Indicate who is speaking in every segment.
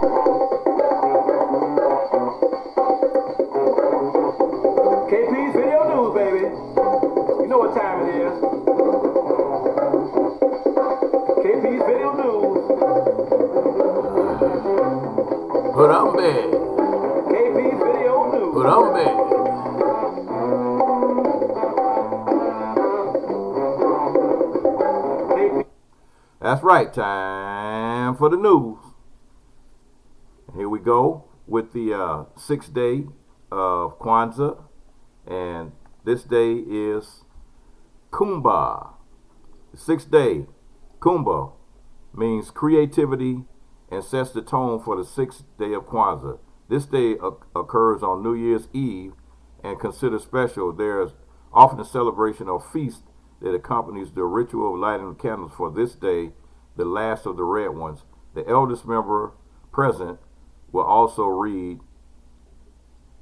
Speaker 1: KP's Video News, baby. You know what time it is. KP's Video News.
Speaker 2: KUUMBA.
Speaker 1: KP's Video News.
Speaker 2: KUUMBA. That's right, time for the news. Here we go with the sixth day of KWANZAA, and this day is KUUMBA. The sixth day, KUUMBA, means creativity and sets the tone for the sixth day of KWANZAA. This day occurs on New Year's Eve and considered special. There is often a celebration or feast that accompanies the ritual of lighting the candles for this day, the last of the red ones. The eldest member present will also read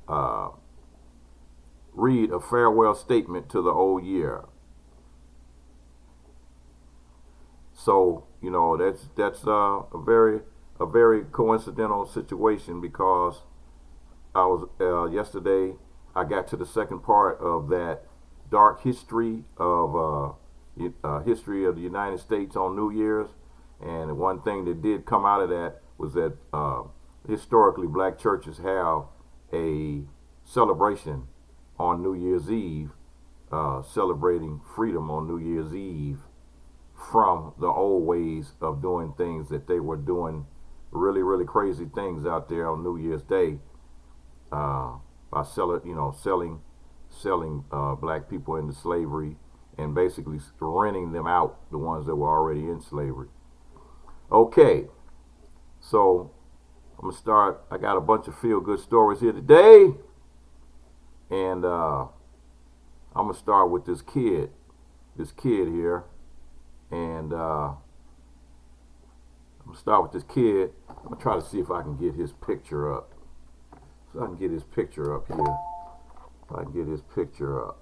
Speaker 2: a farewell statement to the old year. So, you know, that's a very coincidental situation, because I was yesterday I got to the second part of that dark history of the United States on New Year's, and one thing that did come out of that was that historically black churches have a celebration on New Year's Eve, celebrating freedom on New Year's Eve from the old ways of doing things that they were doing, really crazy things out there on New Year's Day, by selling black people into slavery and basically renting them out, the ones that were already in slavery. Okay, so I'm gonna start. I got a bunch of feel-good stories here today, and I'm gonna start with this kid here, and I'm gonna start with this kid. I'm gonna try to see if I can get his picture up. So I can get his picture up here. If I can get his picture up.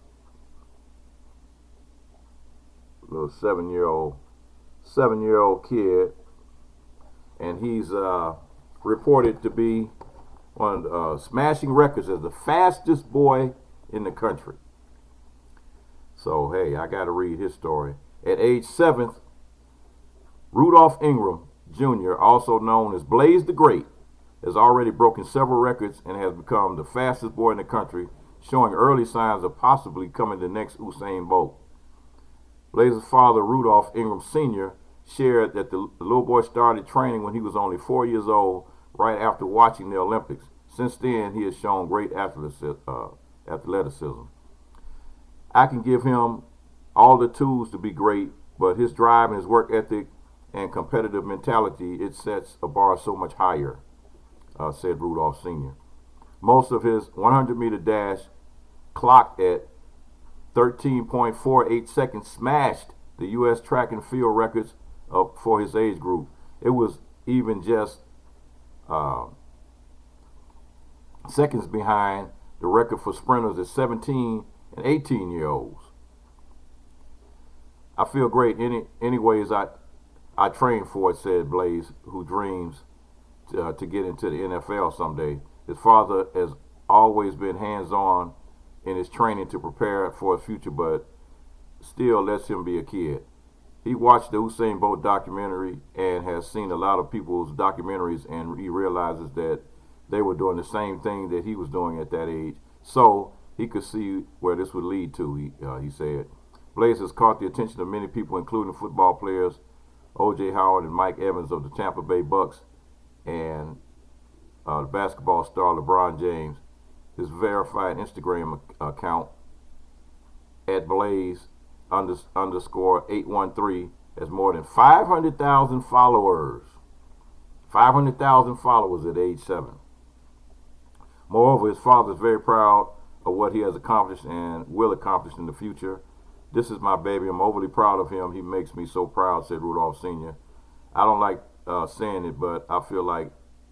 Speaker 2: Little seven-year-old kid, and he's reported to be one of smashing records as the fastest boy in the country. So hey, I got to read his story. At age 7, Rudolph Ingram Jr., also known as Blaze the Great, has already broken several records and has become the fastest boy in the country, showing early signs of possibly becoming the next Usain Bolt. Blaze's father, Rudolph Ingram Sr., shared that the little boy started training when he was only 4 years old, right after watching the Olympics. Since then, he has shown great athleticism. I can give him all the tools to be great, but his drive and his work ethic and competitive mentality, it sets a bar so much higher, said Rudolph Sr. Most of his 100-meter dash clocked at 13.48 seconds smashed the U.S. track and field records for his age group. It was even just seconds behind the record for sprinters at 17 and 18-year-olds. I feel great anyways I train for it, said Blaze, who dreams to get into the NFL someday. His father has always been hands-on in his training to prepare for his future, but still lets him be a kid. He watched the Usain Bolt documentary and has seen a lot of people's documentaries, and he realizes that they were doing the same thing that he was doing at that age. So he could see where this would lead to, he said. Blaze has caught the attention of many people, including football players O.J. Howard and Mike Evans of the Tampa Bay Bucks, and the basketball star LeBron James. His verified Instagram account at Blaze underscore 813 has more than 500,000 followers. 500,000 followers at age 7. Moreover, his father is very proud of what he has accomplished and will accomplish in the future. This is my baby. I'm overly proud of him. He makes me so proud, said Rudolph Sr. I don't like saying it, but I feel like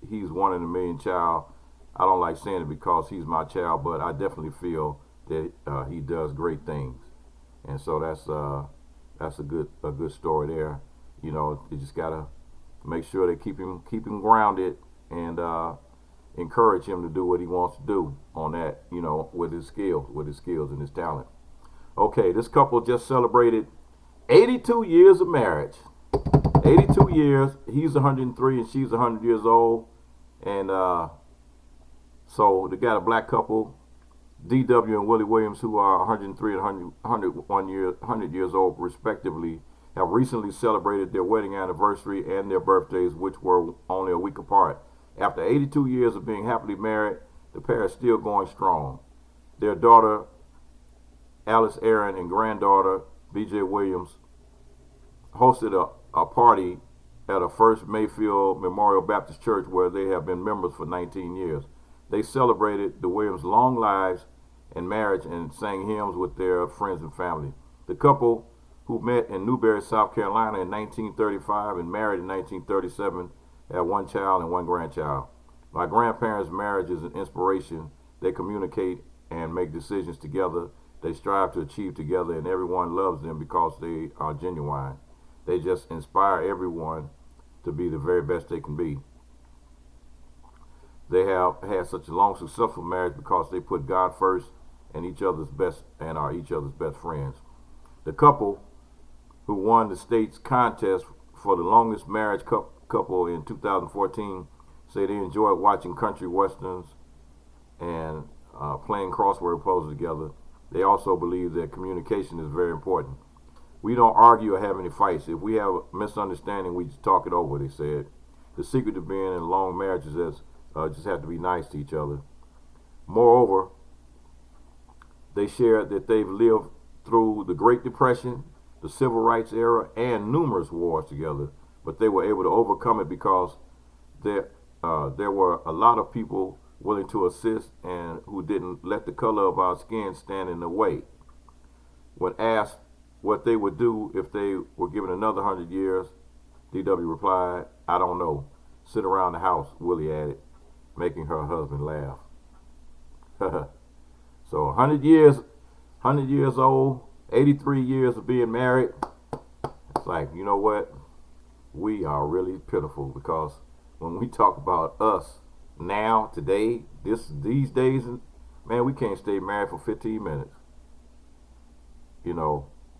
Speaker 2: he's one in a million child. I don't like saying it because he's my child, but I definitely feel that he does great things. And so that's a good story there. You know, you just gotta make sure they keep him grounded and encourage him to do what he wants to do on that, with his skills and his talent. Okay, this couple just celebrated 82 years of marriage. 82 years. He's 103 and she's 100 years old. And so they got a black couple, D.W. and Willie Williams, who are 103 and 100 years old, respectively, have recently celebrated their wedding anniversary and their birthdays, which were only a week apart. After 82 years of being happily married, the pair is still going strong. Their daughter, Alice Aaron, and granddaughter, B.J. Williams, hosted a party at a First Mayfield Memorial Baptist Church where they have been members for 19 years. They celebrated the Williams' long lives and marriage and sang hymns with their friends and family. The couple, who met in Newberry, South Carolina in 1935 and married in 1937, had one child and one grandchild. My grandparents' marriage is an inspiration. They communicate and make decisions together. They strive to achieve together, and everyone loves them because they are genuine. They just inspire everyone to be the very best they can be. They have had such a long, successful marriage because they put God first and each other's best and are each other's best friends. The couple, who won the state's contest for the longest marriage couple in 2014, say they enjoyed watching country westerns and playing crossword puzzles together. They also believe that communication is very important. We don't argue or have any fights. If we have a misunderstanding, we just talk it over, they said. The secret to being in long marriages is just have to be nice to each other. Moreover, they shared that they've lived through the Great Depression, the Civil Rights era, and numerous wars together, but they were able to overcome it because there were a lot of people willing to assist and who didn't let the color of our skin stand in the way. When asked what they would do if they were given another 100 years, D.W. replied, "I don't know. Sit around the house," Willie added, making her husband laugh. So 100 years old, 83 years of being married. It's like, you know what? We are really pitiful, because when we talk about us now, today, these days, man, we can't stay married for 15 minutes.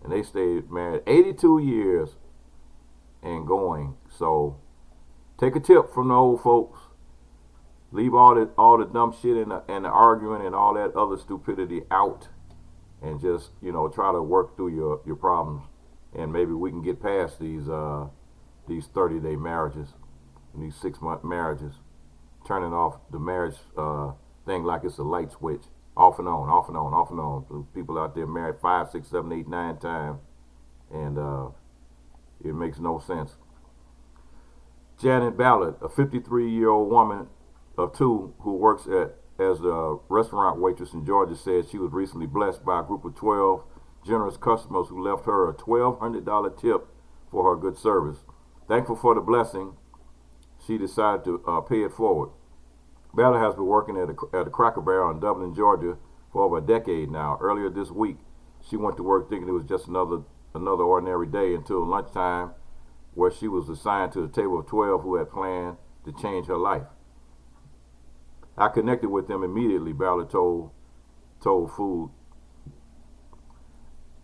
Speaker 2: And they stayed married 82 years and going. So take a tip from the old folks. Leave all the dumb shit and the arguing and all that other stupidity out, and just try to work through your problems, and maybe we can get past these 30-day marriages and these 6-month marriages, turning off the marriage thing like it's a light switch, off and on, off and on, off and on. So people out there married 5, 6, 7, 8, 9 times, and it makes no sense. Janet Ballard, a 53-year-old woman of 2 who works as a restaurant waitress in Georgia, said she was recently blessed by a group of 12 generous customers who left her a $1,200 tip for her good service. Thankful for the blessing, she decided to pay it forward. Ballard has been working at a Cracker Barrel in Dublin, Georgia for over a decade now. Earlier this week, she went to work thinking it was just another ordinary day until lunchtime, where she was assigned to the table of 12 who had planned to change her life. I connected with them immediately, Ballard told Food.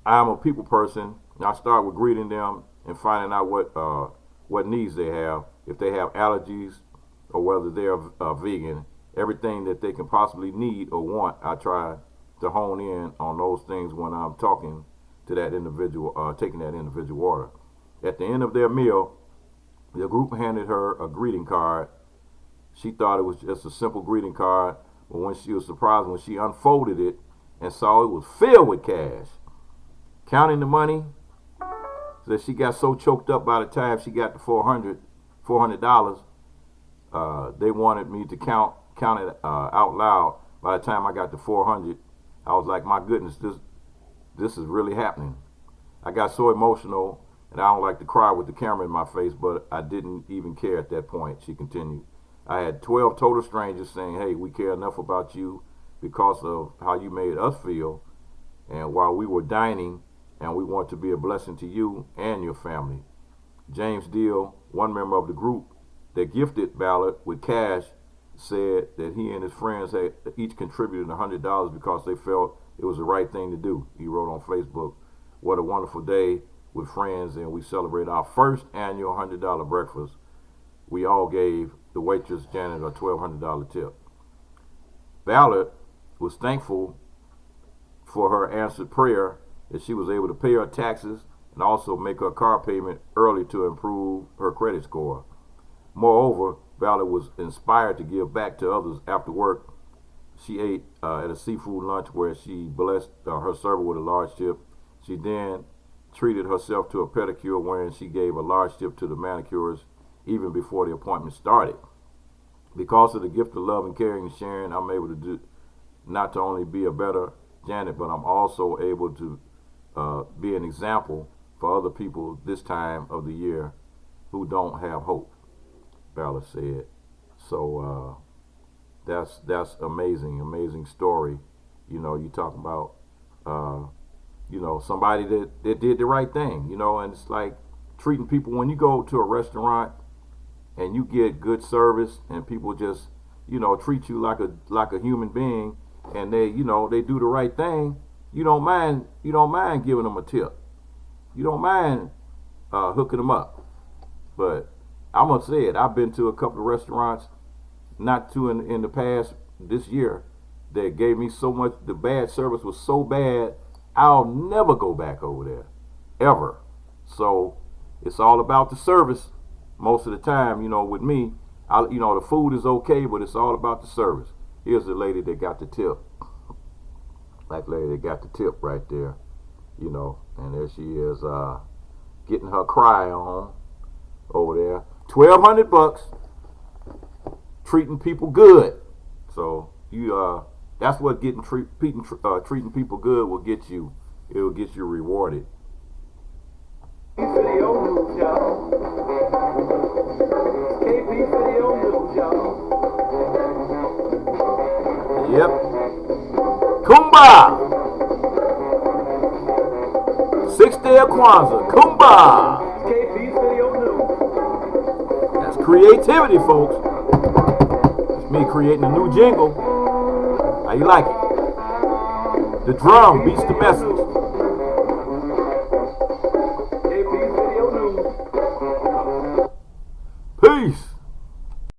Speaker 2: I'm a people person, and I start with greeting them and finding out what needs they have, if they have allergies or whether they're vegan. Everything that they can possibly need or want, I try to hone in on those things when I'm talking to that individual, taking that individual order. At the end of their meal, the group handed her a greeting card. She thought it was just a simple greeting card, but when she was surprised when she unfolded it and saw it was filled with cash. Counting the money, so she got so choked up by the time she got to $400. They wanted me to count it out loud. By the time I got to 400, I was like, my goodness, this is really happening. I got so emotional, and I don't like to cry with the camera in my face, but I didn't even care at that point, she continued. I had 12 total strangers saying, hey, we care enough about you because of how you made us feel, and while we were dining, and we want to be a blessing to you and your family. James Deal, one member of the group, that gifted Ballard with cash said that he and his friends had each contributed $100 because they felt it was the right thing to do. He wrote on Facebook, "What a wonderful day with friends, and we celebrate our first annual $100 breakfast. We all gave the waitress Janet a $1,200 tip." Ballard was thankful for her answered prayer that she was able to pay her taxes and also make her car payment early to improve her credit score. Moreover, Ballard was inspired to give back to others after work. She ate at a seafood lunch where she blessed her server with a large tip. She then treated herself to a pedicure wherein she gave a large tip to the manicurist even before the appointment started. Because of the gift of love and caring and sharing, I'm able to do not to only be a better Janet, but I'm also able to be an example for other people this time of the year who don't have hope, Ballard said. So that's amazing story. You know, you talk about somebody that did the right thing, and it's like treating people when you go to a restaurant and you get good service and people just, treat you like a human being, and they do the right thing. You don't mind giving them a tip. You don't mind hooking them up. But I'm gonna say it. I've been to a couple of restaurants, not too in the past this year, that gave me so much. The bad service was so bad, I'll never go back over there, ever. So it's all about the service most of the time. With me, the food is okay, but it's all about the service. Here's the lady that got the tip. Black lady that got the tip right there, and there she is, getting her cry on over there. $1,200, treating people good. So that's what treating people good will get you. It will get you rewarded.
Speaker 1: Video news, y'all. KP Video News, y'all.
Speaker 2: Yep. KUUMBA. 6th day of KWANZAA. KUUMBA.
Speaker 1: KP Video News.
Speaker 2: That's creativity, folks. It's me creating a new jingle. How you like it? The drum beats the message.